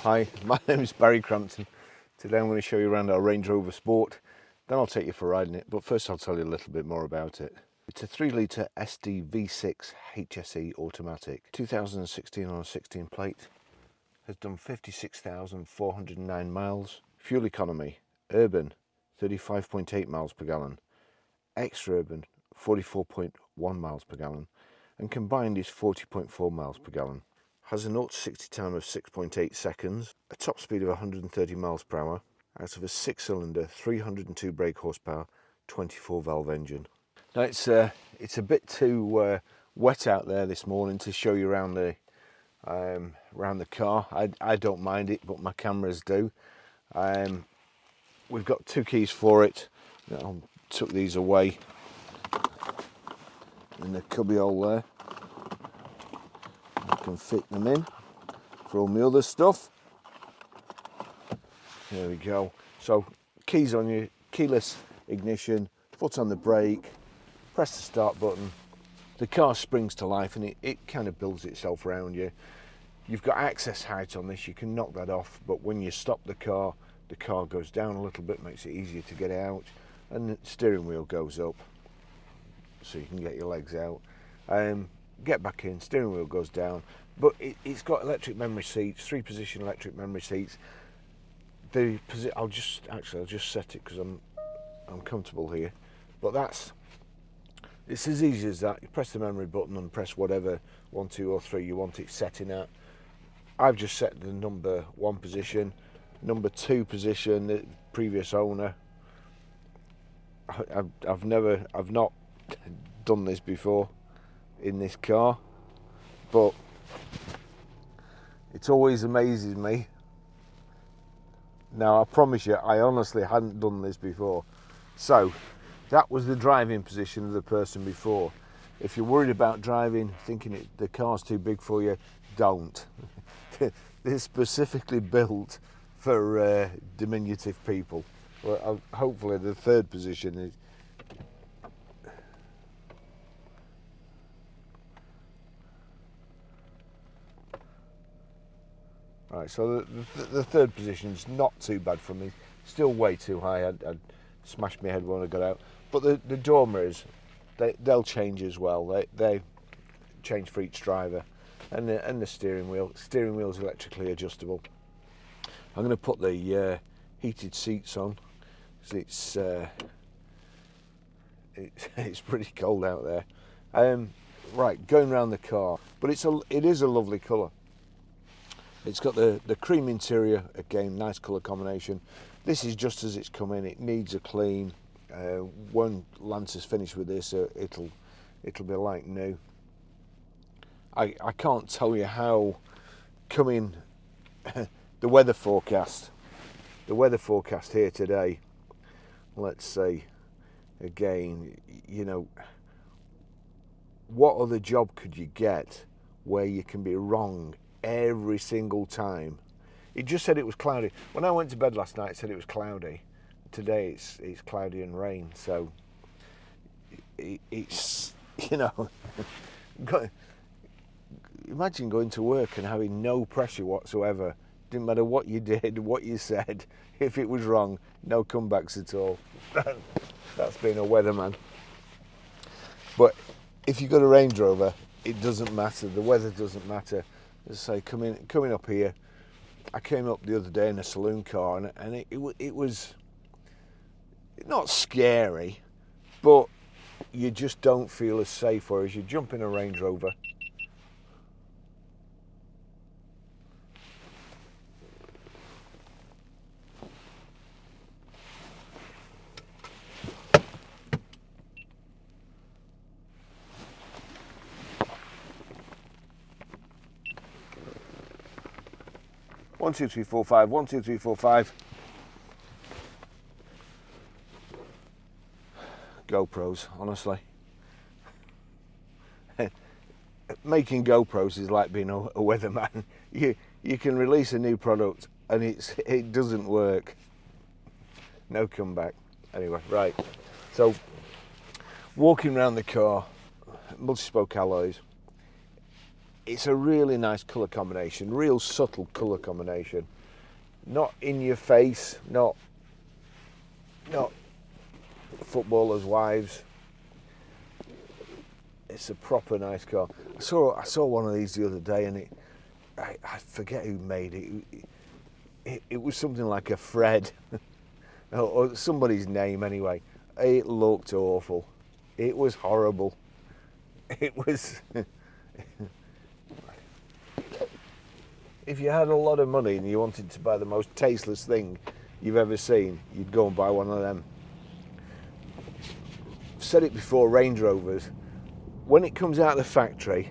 Hi, my name is Barry Crampton. Today I'm going to show you around our Range Rover Sport, then I'll take you for riding it, but first I'll tell you a little bit more about it. It's a 3 litre SD V6 HSE automatic, 2016 on a 16 plate, has done 56,409 miles, fuel economy, urban 35.8 miles per gallon, extra-urban 44.1 miles per gallon, and combined is 40.4 miles per gallon. Has a 0 to 60 time of 6.8 seconds, a top speed of 130 miles per hour, out of a 6-cylinder, 302 brake horsepower, 24 valve engine. Now it's a bit too wet out there this morning to show you around the car. I don't mind it, but my cameras do. We've got 2 keys for it. I took these away in the cubby hole there. I can fit them in for all my other stuff. There we go. So keys on you, keyless ignition, foot on the brake, press the start button. The car springs to life and it kind of builds itself around you. You've got access height on this, you can knock that off, but when you stop the car goes down a little bit, makes it easier to get out, and the steering wheel goes up so you can get your legs out. Get back in, steering wheel goes down, but it's got electric memory seats, 3-position electric memory seats. I'll just set it because I'm comfortable here, but it's as easy as that. You press the memory button and press whatever 1, 2 or 3 you want it setting at. I've just set the number 1 position, number 2 position, the previous owner. I've not done this before in this car, but it always amazes me. Now I promise you, I honestly hadn't done this before. So that was the driving position of the person before. If you're worried about driving, thinking the car's too big for you, don't. They're specifically built for diminutive people. Well, hopefully the 3rd position is. Right, so the 3rd position is not too bad for me. Still way too high. I'd smashed my head when I got out. But the door mirrors, they'll change as well. They change for each driver, and the steering wheel. Steering wheel is electrically adjustable. I'm going to put the heated seats on because it's pretty cold out there. Right, going around the car, but it is a lovely colour. It's got the cream interior, again, nice colour combination. This is just as it's come in. It needs a clean. When Lance is finished with this, it'll be like new. I can't tell you how coming the weather forecast here today. Let's say again, you know, what other job could you get where you can be wrong every single time? It just said it was cloudy. When I went to bed last night, it said it was cloudy. Today it's cloudy and rain. So it's, you know, imagine going to work and having no pressure whatsoever. Didn't matter what you did, what you said. If it was wrong, no comebacks at all. That's being a weatherman. But if you've got a Range Rover, it doesn't matter. The weather doesn't matter. As I say, coming up here, I came up the other day in a saloon car, and it was not scary, but you just don't feel as safe. Whereas you jump in a Range Rover, one, two, three, four, five. 1, 2, 3, 4, 5. GoPros, honestly. Making GoPros is like being a weatherman. You can release a new product and it doesn't work. No comeback. Anyway, right. So walking around the car, multi-spoke alloys. it's a really nice colour combination, real subtle colour combination. Not in your face, not footballers' wives. It's a proper nice car. I saw one of these the other day, and I forget who made it. It was something like a Fred, or somebody's name anyway. It looked awful. It was horrible. It was. If you had a lot of money and you wanted to buy the most tasteless thing you've ever seen, you'd go and buy one of them. I've said it before, Range Rovers, when it comes out of the factory,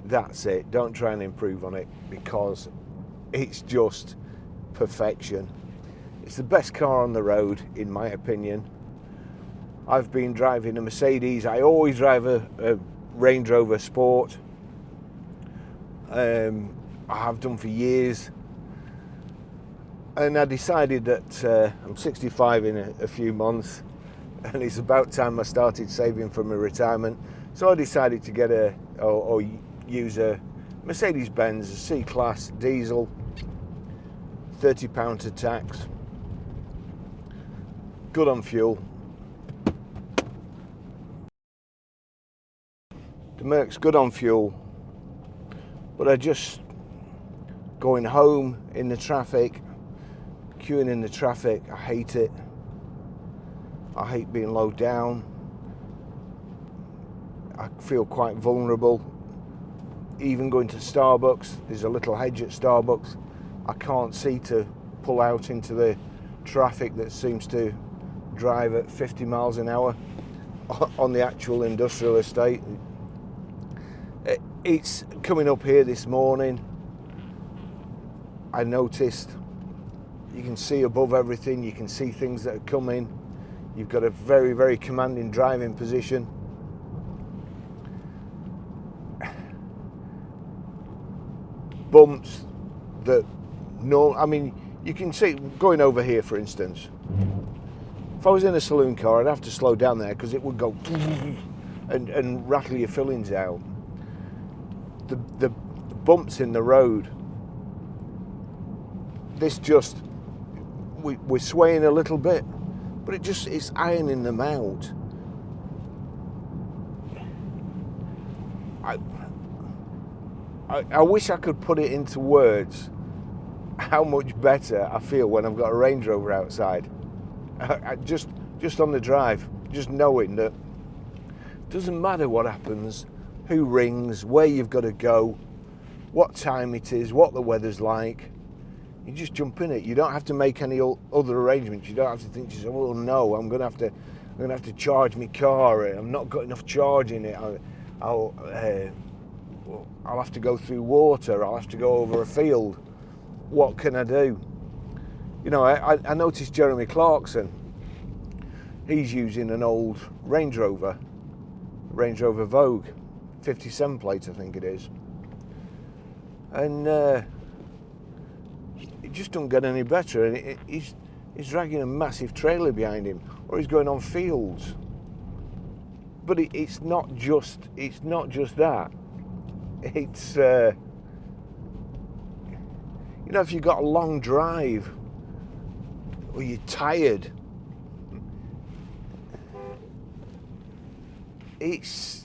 that's it. Don't try and improve on it, because it's just perfection. It's the best car on the road, in my opinion. I've been driving a Mercedes. I always drive a Range Rover Sport. I have done for years, and I decided that I'm 65 in a few months, and it's about time I started saving for my retirement. So I decided to get or use a Mercedes-Benz, a C-Class diesel, £30 to tax, good on fuel. The Merc's good on fuel, but I just going home in the traffic, queuing in the traffic, I hate it. I hate being low down. I feel quite vulnerable. Even going to Starbucks, there's a little hedge at Starbucks. I can't see to pull out into the traffic that seems to drive at 50 miles an hour on the actual industrial estate. It's coming up here this morning. I noticed you can see above everything, you can see things that are coming. You've got a very, very commanding driving position. Bumps that, no, I mean, you can see, going over here for instance, if I was in a saloon car, I'd have to slow down there because it would go and rattle your fillings out. The bumps in the road, this just, we're swaying a little bit, but it's ironing them out. I wish I could put it into words how much better I feel when I've got a Range Rover outside. Just on the drive, just knowing that it doesn't matter what happens, who rings, where you've got to go, what time it is, what the weather's like. You just jump in it. You don't have to make any other arrangements. You don't have to think to yourself, "Oh no, I'm going to have to charge my car. I've not got enough charge in it. I'll have to go through water. I'll have to go over a field. What can I do?" You know, I noticed Jeremy Clarkson. He's using an old Range Rover Vogue, 57 plate, I think it is, and it just don't get any better. And he's dragging a massive trailer behind him, or he's going on fields. But it's not just that. It's you know, if you've got a long drive or you're tired, it's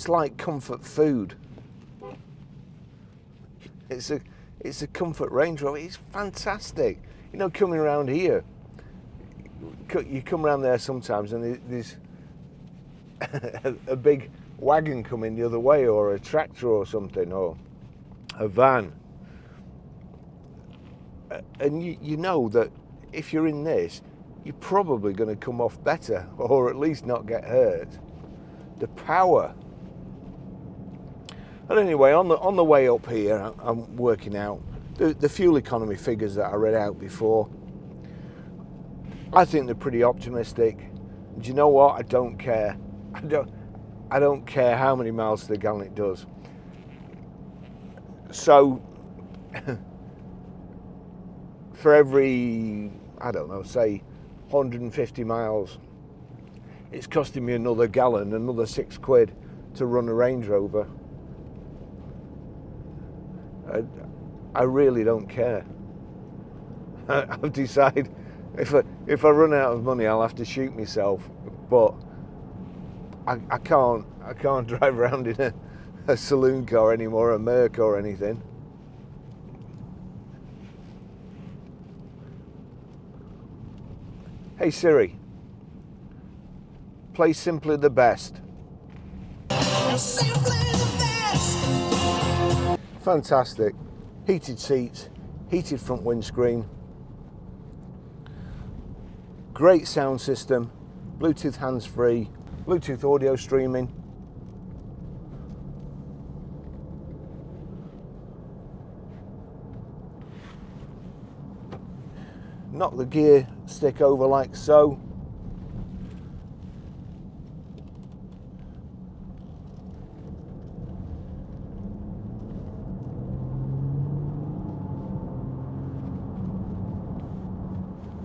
like comfort food. It's a comfort Range Rover. It's fantastic. You know, coming around here, you come around there sometimes and there's a big wagon coming the other way, or a tractor or something, or a van, and you know that if you're in this, you're probably going to come off better, or at least not get hurt. The power. But anyway, on the way up here, I'm working out the fuel economy figures that I read out before. I think they're pretty optimistic. Do you know what? I don't care. I don't care how many miles to the gallon it does. So for every, I don't know, say 150 miles, it's costing me another gallon, another £6 to run a Range Rover. I really don't care. I've decided if I run out of money, I'll have to shoot myself. But I can't drive around in a saloon car anymore, a Merc or anything. Hey Siri, play Simply the Best. Simply the best. Fantastic. Heated seats, heated front windscreen, great sound system, Bluetooth hands-free, Bluetooth audio streaming. Knock the gear stick over like so.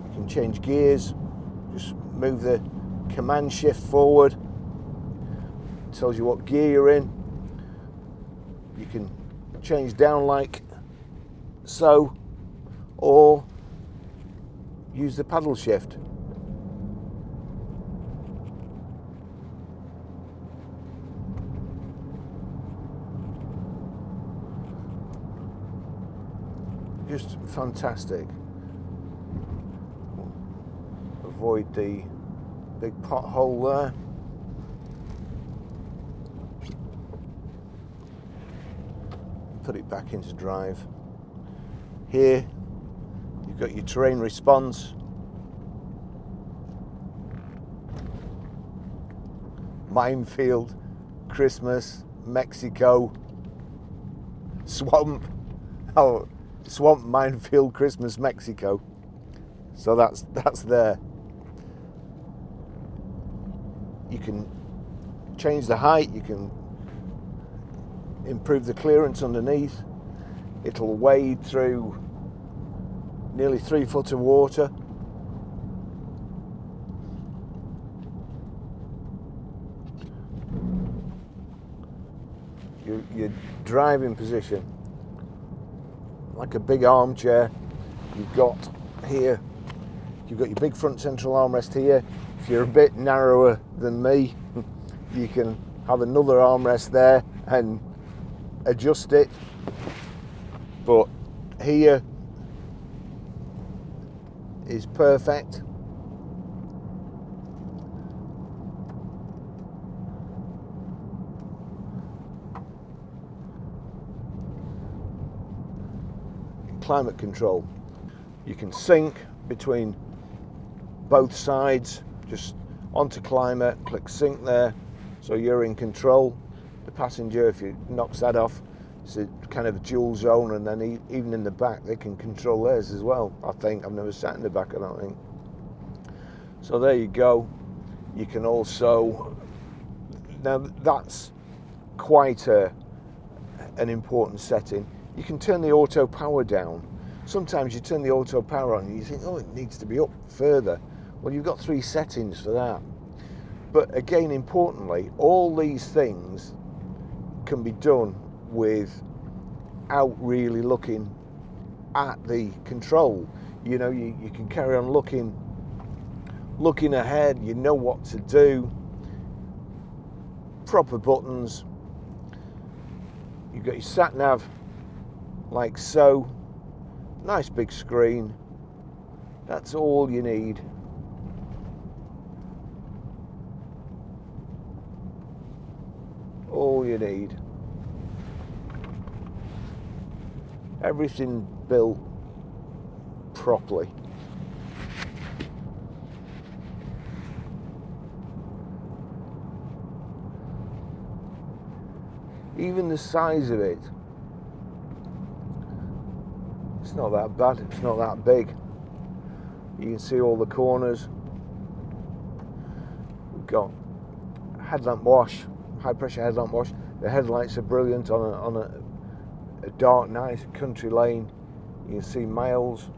You can change gears, just move the command shift forward. It tells you what gear you're in. You can change down like so, or use the paddle shift. Just fantastic. Avoid the big pothole there. Put it back into drive. Here you've got your terrain response, minefield, Christmas, Mexico, swamp. Oh, swamp, minefield, Christmas, Mexico. So that's there. You can change the height, you can improve the clearance underneath. It'll wade through nearly 3 foot of water. Your driving position, like a big armchair. You've got here, you've got your big front central armrest here. If you're a bit narrower than me, you can have another armrest there and adjust it. But here is perfect. Climate control. You can sync between both sides, just onto climate, click sync there, so you're in control. The passenger, if you knocks that off, it's a kind of a dual zone, and then even in the back they can control theirs as well. I think I've never sat in the back, I don't think. So there you go. You can also, now that's quite an important setting. You can turn the auto power down. Sometimes you turn the auto power on and you think, oh, it needs to be up further. Well, you've got 3 settings for that. But again, importantly, all these things can be done without really looking at the control. You know, you can carry on looking ahead, you know what to do. Proper buttons. You've got your sat nav like so. Nice big screen. That's all you need. All you need. Everything built properly. Even the size of it, it's not that bad, it's not that big. You can see all the corners. We've got headlamp wash, high pressure headlamp wash. The headlights are brilliant on a dark night, country lane. You can see miles.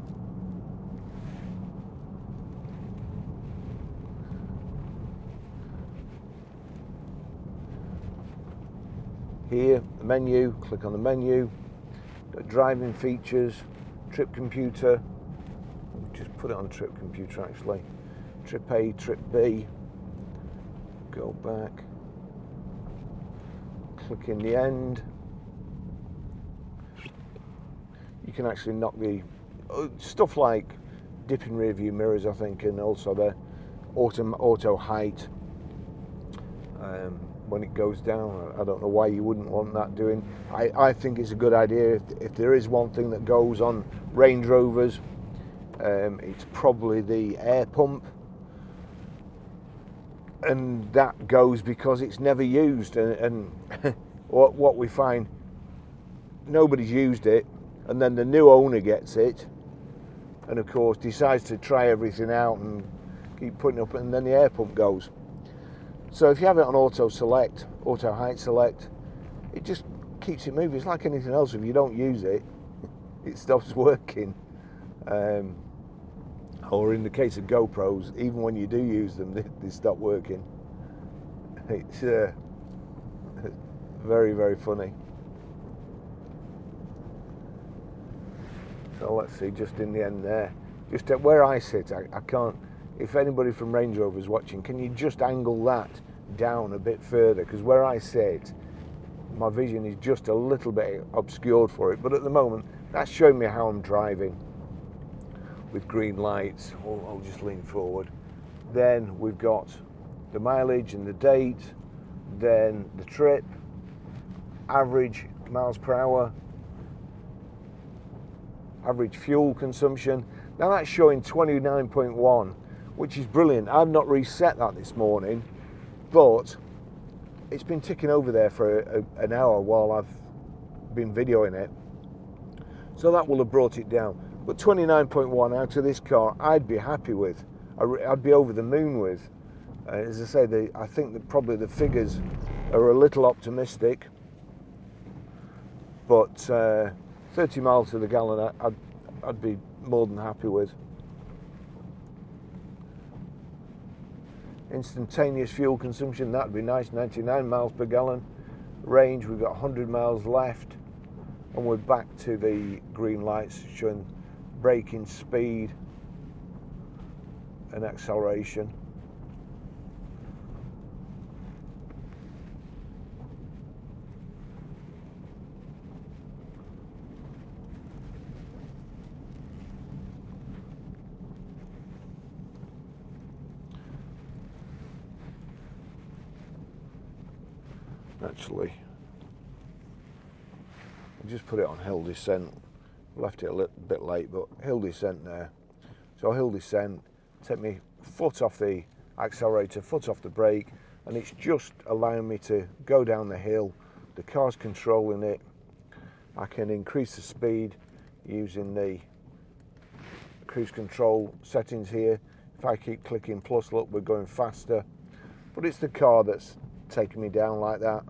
Here, the menu, click on the menu, driving features, trip computer, just put it on trip computer actually, trip A, trip B, go back, click in the end. You can actually knock the stuff like dipping rear view mirrors, I think, and also the auto height when it goes down. I don't know why you wouldn't want that doing. I think it's a good idea. If there is one thing that goes on Range Rovers, it's probably the air pump, and that goes because it's never used, and what we find, nobody's used it, and then the new owner gets it and of course decides to try everything out and keep putting up, and then the air pump goes. So if you have it on auto select, auto height select, it just keeps it moving. It's like anything else. If you don't use it, it stops working. Or in the case of GoPros, even when you do use them, they stop working. It's very, very funny. So let's see, just in the end there, just at where I sit, I can't, if anybody from Range Rover is watching, can you just angle that down a bit further? Because where I sit, my vision is just a little bit obscured for it, but at the moment, that's showing me how I'm driving with green lights. I'll just lean forward. Then we've got the mileage and the date, then the trip, average miles per hour, average fuel consumption. Now that's showing 29.1, which is brilliant. I've not reset that this morning, but it's been ticking over there for an hour while I've been videoing it. So that will have brought it down. But 29.1 out of this car, I'd be happy with. I'd be over the moon with. As I say, I think that probably the figures are a little optimistic, but 30 miles to the gallon, I'd be more than happy with. Instantaneous fuel consumption, that'd be nice, 99 miles per gallon. Range, we've got 100 miles left, and we're back to the green lights showing braking speed and acceleration. Actually, I just put it on hill descent, left it a little bit late, but hill descent there. So hill descent, take me foot off the accelerator, foot off the brake, and it's just allowing me to go down the hill. The car's controlling it. I can increase the speed using the cruise control settings here. If I keep clicking plus, look, we're going faster. But it's the car that's taking me down like that,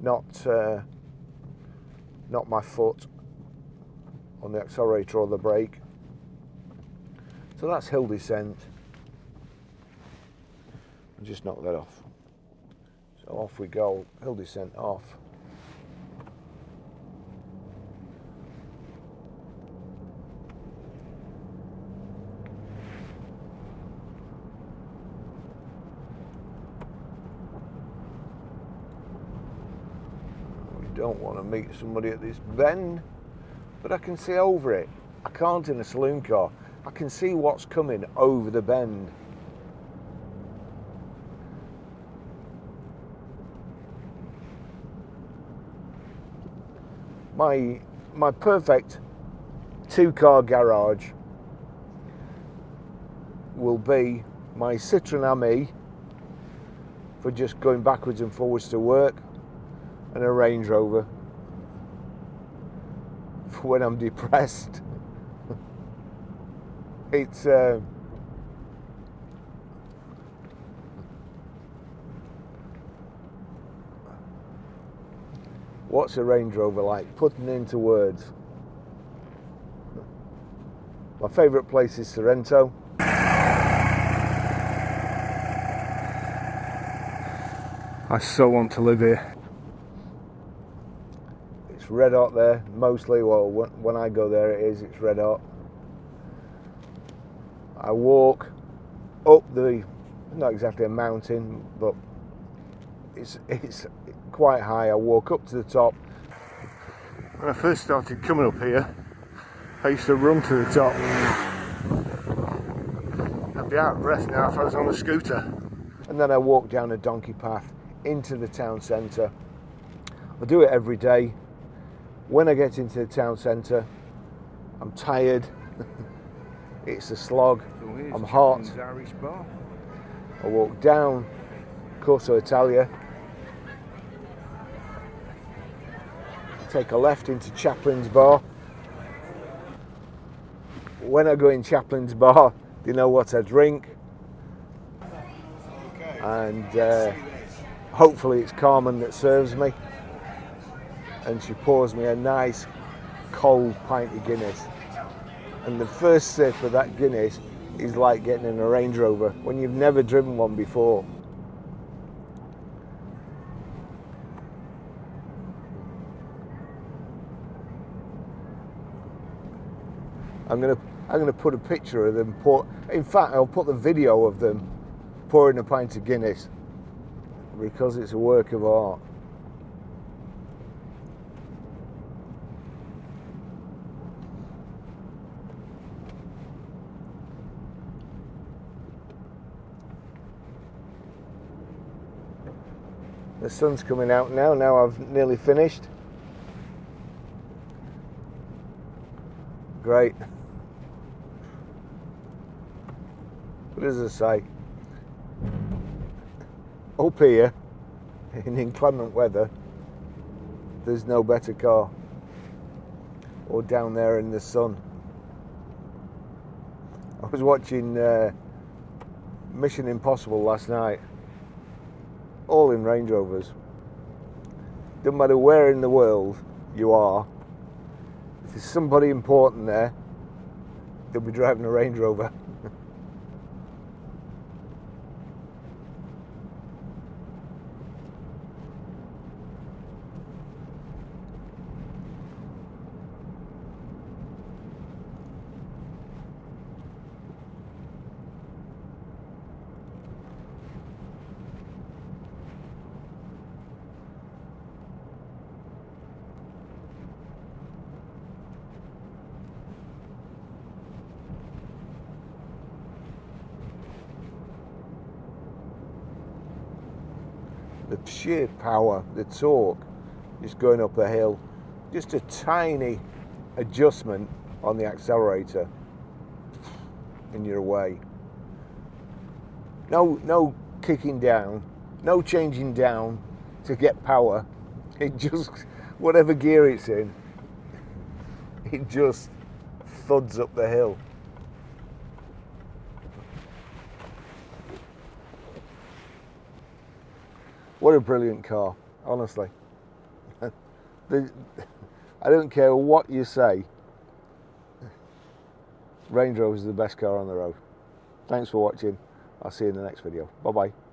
not my foot on the accelerator or the brake. So that's hill descent. I'll just knock that off. So off we go, hill descent off. Don't want to meet somebody at this bend, but I can see over it. I can't in a saloon car. I can see what's coming over the bend. My perfect two-car garage will be my Citroen Ami for just going backwards and forwards to work, and a Range Rover for when I'm depressed. It's what's a Range Rover like? Putting it into words. My favourite place is Sorrento. I so want to live here. It's red hot there, mostly. Well, when I go there it's red hot. I walk up not exactly a mountain, but it's quite high. I walk up to the top. When I first started coming up here, I used to run to the top. I'd be out of breath now if I was on a scooter. And then I walk down a donkey path into the town centre. I do it every day. When I get into the town centre, I'm tired. It's a slog. So I'm hot. Irish bar. I walk down Corso Italia. Take a left into Chaplin's Bar. When I go in Chaplin's Bar, you know what I drink. And hopefully it's Carmen that serves me. And she pours me a nice cold pint of Guinness. And the first sip of that Guinness is like getting in a Range Rover when you've never driven one before. I'm gonna put a picture of them in fact, I'll put the video of them pouring a pint of Guinness because it's a work of art. The sun's coming out now. Now I've nearly finished. Great. What does it say? Up here, in inclement weather, there's no better car. Or down there in the sun. I was watching Mission Impossible last night. All in Range Rovers. Doesn't matter where in the world you are, if there's somebody important there, they'll be driving a Range Rover. The sheer power, the torque, just going up a hill, just a tiny adjustment on the accelerator and you're away. No kicking down, no changing down to get power. It just, whatever gear it's in, it just thuds up the hill. What a brilliant car, honestly. I don't care what you say, Range Rover is the best car on the road. Thanks for watching. I'll see you in the next video. Bye bye.